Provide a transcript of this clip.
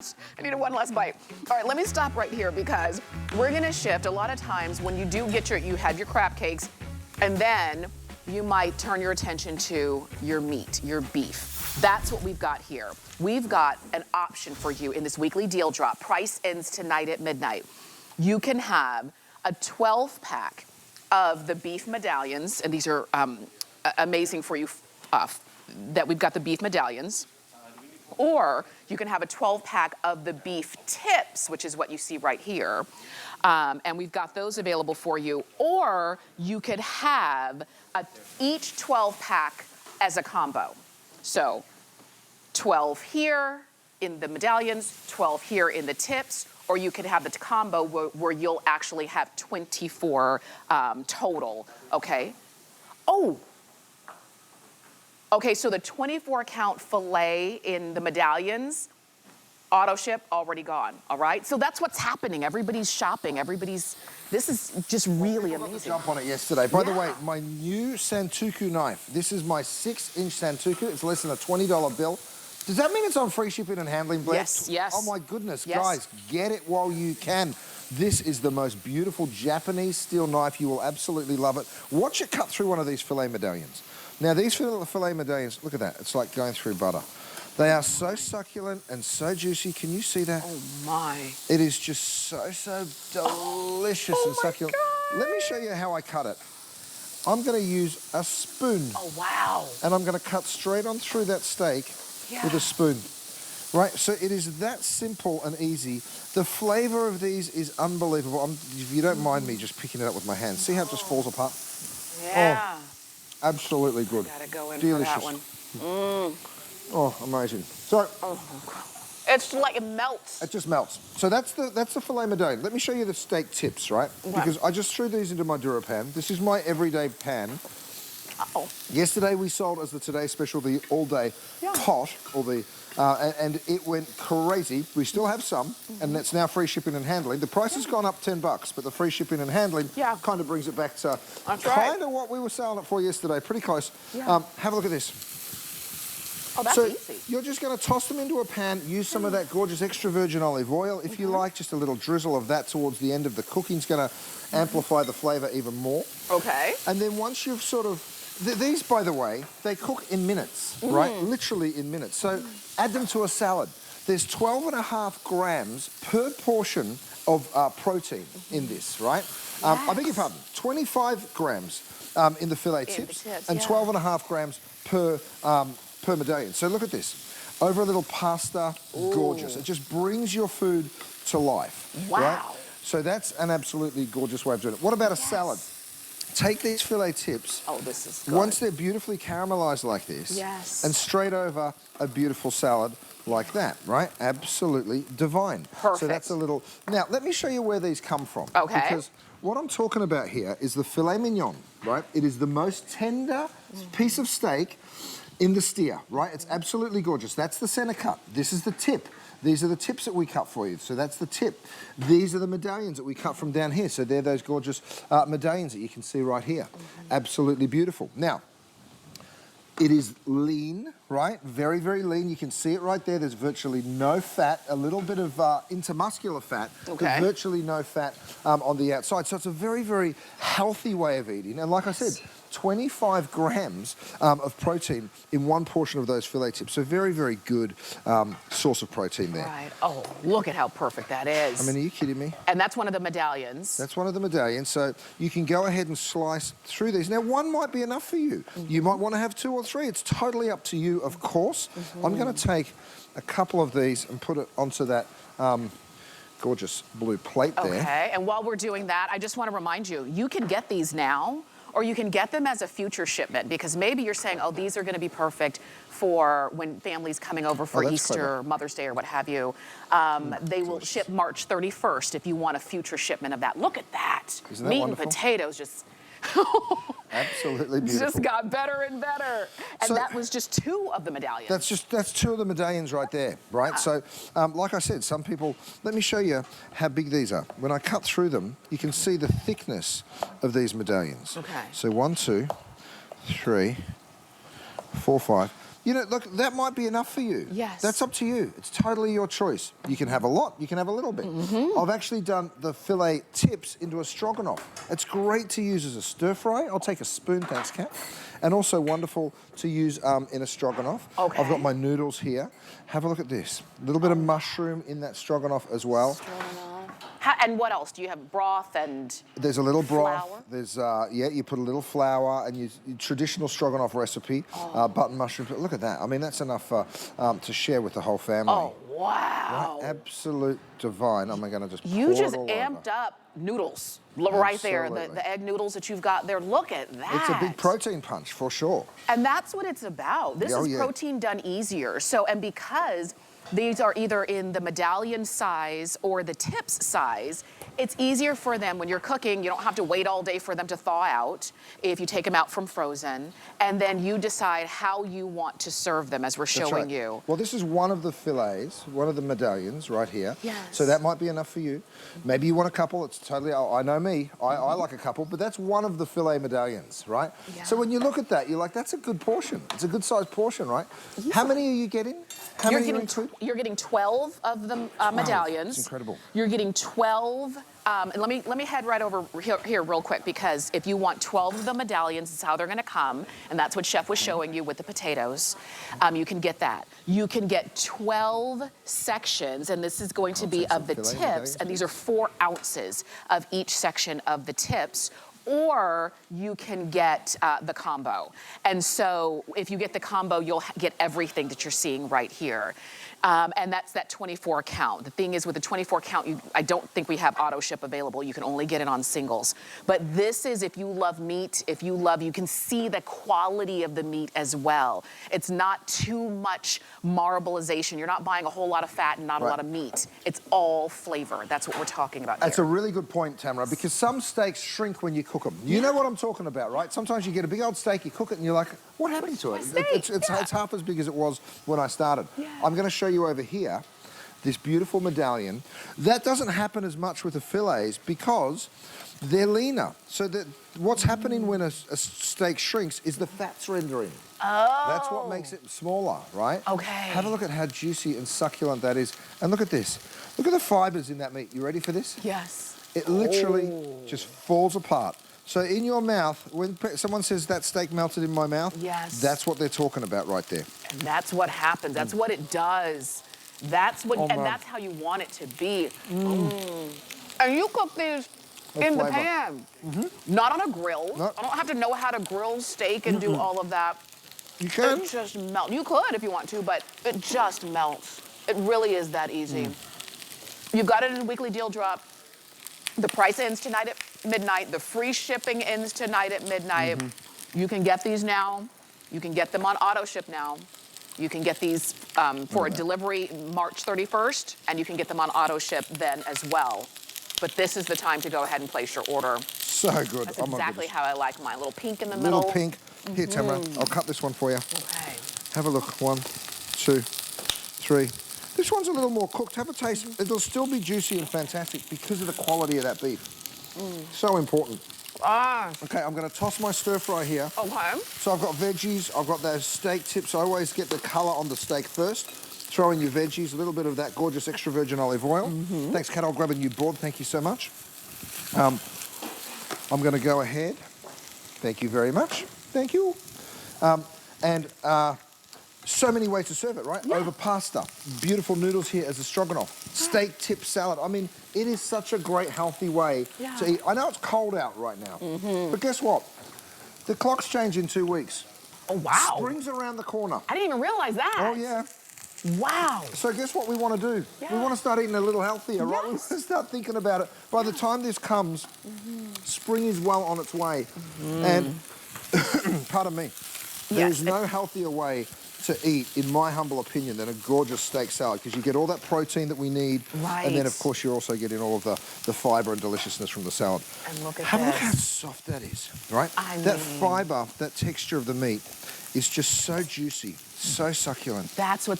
I need one last bite. All right, let me stop right here because we're gonna shift. A lot of times when you do get you have your crab cakes, and then you might turn your attention to your meat, your beef. That's what we've got here. We've got an option for you in this weekly deal drop. Price ends tonight at midnight. You can have a 12-pack of the beef medallions, and these are amazing for you that we've got the beef medallions. Or you can have a 12-pack of the beef tips, which is what you see right here. And we've got those available for you. Or you could have each 12-pack as a combo. So 12 here in the medallions, 12 here in the tips, or you could have the combo where you'll actually have 24 total, okay? Oh. Okay, so the 24-count filet in the medallions, auto ship, already gone, all right? So that's what's happening. Everybody's shopping. This is just really amazing. Jump on it yesterday. By the way, my new Santoku knife. This is my 6-inch Santoku. It's less than a $20 bill. Does that mean it's on free shipping and handling, Blair? Yes, yes. Oh my goodness, yes. Guys, get it while you can. This is the most beautiful Japanese steel knife. You will absolutely love it. Watch it cut through one of these filet medallions. Now, these filet medallions, look at that. It's like going through butter. They are so succulent and so juicy. Can you see that? Oh, my. It is just so delicious and succulent. God. Let me show you how I cut it. I'm going to use a spoon. Oh, wow. And I'm going to cut straight on through that steak with a spoon. Right, so it is that simple and easy. The flavor of these is unbelievable. If you don't mind me just picking it up with my hands. See how it just falls apart? Yeah. Oh. Absolutely good. Gotta go in Delicious. for that one. Oh, amazing. So, it's like it melts. It just melts. So that's the filet medallion. Let me show you the steak tips, right? Because I just threw these into my DuraPan. This is my everyday pan. Uh-oh. Yesterday we sold as the Today Special the all-day pot, or the and it went crazy. We still have some, and that's now free shipping and handling. The price has gone up $10, but the free shipping and handling kind of brings it back to kind of what we were selling it for yesterday. Pretty close. Yeah. Have a look at this. Oh, that's easy. You're just going to toss them into a pan, use some of that gorgeous extra virgin olive oil, if you like, just a little drizzle of that towards the end of the cooking's going to amplify the flavour even more. Okay. And then once you've sort of... These, by the way, they cook in minutes, right? Literally in minutes. So add them to a salad. There's 12.5 grams per portion of protein in this, right? I beg your pardon, 25 grams in the filet tips and 12.5 grams per medallion. So look at this. Over a little pasta, gorgeous. It just brings your food to life. Wow. Right? So that's an absolutely gorgeous way of doing it. What about a salad? Take these filet tips. Oh, this is good. Once they're beautifully caramelized like this, and straight over a beautiful salad like that, right? Absolutely divine. Perfect. So that's a little... Now, let me show you where these come from. Okay. Because what I'm talking about here is the filet mignon, right? It is the most tender piece of steak in the steer, right? It's absolutely gorgeous. That's the center cut. This is the tip. These are the tips that we cut for you. So that's the tip. These are the medallions that we cut from down here. So they're those gorgeous medallions that you can see right here. Absolutely beautiful. Now, it is lean, right? Very, very lean. You can see it right there. There's virtually no fat, a little bit of intermuscular fat, but virtually no fat on the outside. So it's a very, very healthy way of eating. And like I said, 25 grams of protein in one portion of those filet tips. So very, very good source of protein there. Right. Oh, look at how perfect that is. I mean, are you kidding me? And that's one of the medallions. That's one of the medallions. So you can go ahead and slice through these. Now, one might be enough for you. You might want to have 2 or 3. It's totally up to you, of course. I'm going to take a couple of these and put it onto that gorgeous blue plate there. Okay, and while we're doing that, I just want to remind you, you can get these now, or you can get them as a future shipment, because maybe you're saying, oh, these are going to be perfect for when families coming over for Easter, Mother's Day, or what have you. They will ship March 31st if you want a future shipment of that. Look at that. Isn't that wonderful? And potatoes just... Absolutely beautiful. Just got better and better. And so, that was just 2 of the medallions. That's 2 of the medallions right there, right? So, like I said, some people... Let me show you how big these are. When I cut through them, you can see the thickness of these medallions. Okay. So 1, 2, 3, 4, 5. You know, look, that might be enough for you. Yes. That's up to you. It's totally your choice. You can have a lot, you can have a little bit. I've actually done the filet tips into a stroganoff. It's great to use as a stir fry. I'll take a spoon, thanks, Kat. And also wonderful to use in a stroganoff. Okay. I've got my noodles here. Have a look at this. A little bit of mushroom in that stroganoff as well. And what else? Do you have broth and There's a little broth. flour? There's, yeah, you put a little flour and you traditional stroganoff recipe, button mushrooms. But look at that. I mean, that's enough to share with the whole family. Oh, wow. Right? Absolute divine. I'm going to just You pour just it all amped over. up noodles right there. Absolutely. The egg noodles that you've got there. Look at that. It's a big protein punch for sure. And that's what it's about. This Oh, is yeah. protein done easier. So, and because these are either in the medallion size or the tips size, it's easier for them when you're cooking. You don't have to wait all day for them to thaw out if you take them out from frozen. And then you decide how you want to serve them as we're That's showing right. you. Well, this is one of the fillets, one of the medallions right here. Yes. So that might be enough for you. Maybe you want a couple. It's totally, I know me. I like a couple, but that's one of the filet medallions, right? Yeah. So when you look at that, you're like, that's a good portion. It's a good sized portion, right? Yeah. How many are you getting? How many are you include? You're getting 12 of the medallions. That's incredible. You're getting 12. And let me head right over here real quick, because if you want 12 of the medallions, it's how they're going to come, and that's what Chef was showing you with the potatoes. You can get that. You can get 12 sections, and this is going to be of the filet tips, medallions. and these are 4 ounces of each section of the tips. Or you can get the combo. And so if you get the combo, you'll get everything that you're seeing right here. And that's that 24 count. The thing is, with the 24 count, I don't think we have auto ship available. You can only get it on singles. But this is, if you love meat, you can see the quality of the meat as well. It's not too much marbleization. You're not buying a whole lot of fat and not a lot of meat. It's all flavor. That's what we're talking about That's here. a really good point, Tamara, because some steaks shrink when you cook them. You know what I'm talking about, right? Sometimes you get a big old steak, you cook it, and you're like, what happened to it? It's half as big as it was when I started. Yeah. I'm going to show you over here this beautiful medallion. That doesn't happen as much with the fillets because they're leaner. So that what's happening when a steak shrinks is the fat's rendering. Oh. That's what makes it smaller, right? Okay. Have a look at how juicy and succulent that is. And look at this. Look at the fibers in that meat. You ready for this? Yes. It literally just falls apart. So in your mouth, when someone says that steak melted in my mouth, Yes. that's what they're talking about right there. And that's what happens. That's what it does. That's what, and man. that's how you want it to be. And you cook these in the flavor. pan, not on a grill. No. I don't have to know how to grill steak and do all of that. You can. It just melts. You could if you want to, but it just melts. It really is that easy. You've got it in a weekly deal drop. The price ends tonight at midnight. The free shipping ends tonight at midnight. You can get these now. You can get them on auto ship now. You can get these for a delivery March 31st, and you can get them on auto ship then as well. But this is the time to go ahead and place your order. So good. That's Oh my exactly goodness. how I like mine. Little pink in the middle. Little pink. Here, Tamara, I'll cut this one for you. Okay. Have a look. 1, 2, 3. This one's a little more cooked. Have a taste. It'll still be juicy and fantastic because of the quality of that beef. So important. Ah. Okay, I'm going to toss my stir fry here. Okay. So I've got veggies, I've got those steak tips. I always get the colour on the steak first. Throw in your veggies, a little bit of that gorgeous extra virgin olive oil. Thanks, Kat. I'll grab a new board. Thank you so much. I'm going to go ahead. Thank you very much. Thank you. So many ways to serve it, right? Yeah. Over pasta. Beautiful noodles here as a stroganoff. Steak tip salad. I mean, it is such a great, healthy way to eat. I know it's cold out right now, but guess what? The clocks change in 2 weeks. Oh, wow. Spring's around the corner. I didn't even realize that. Oh, yeah. Wow. So guess what we want to do? Yeah. We want to start eating a little healthier, right? We want to start thinking about it. By the time this comes, spring is well on its way. And, pardon me, there is no healthier way to eat, in my humble opinion, than a gorgeous steak salad, because you get all that protein that we need, and then of course you're also getting all of the fibre and deliciousness from the salad. And look at Have a look this. how soft that is, right? That fibre, that texture of the meat is just so juicy, so succulent. That's what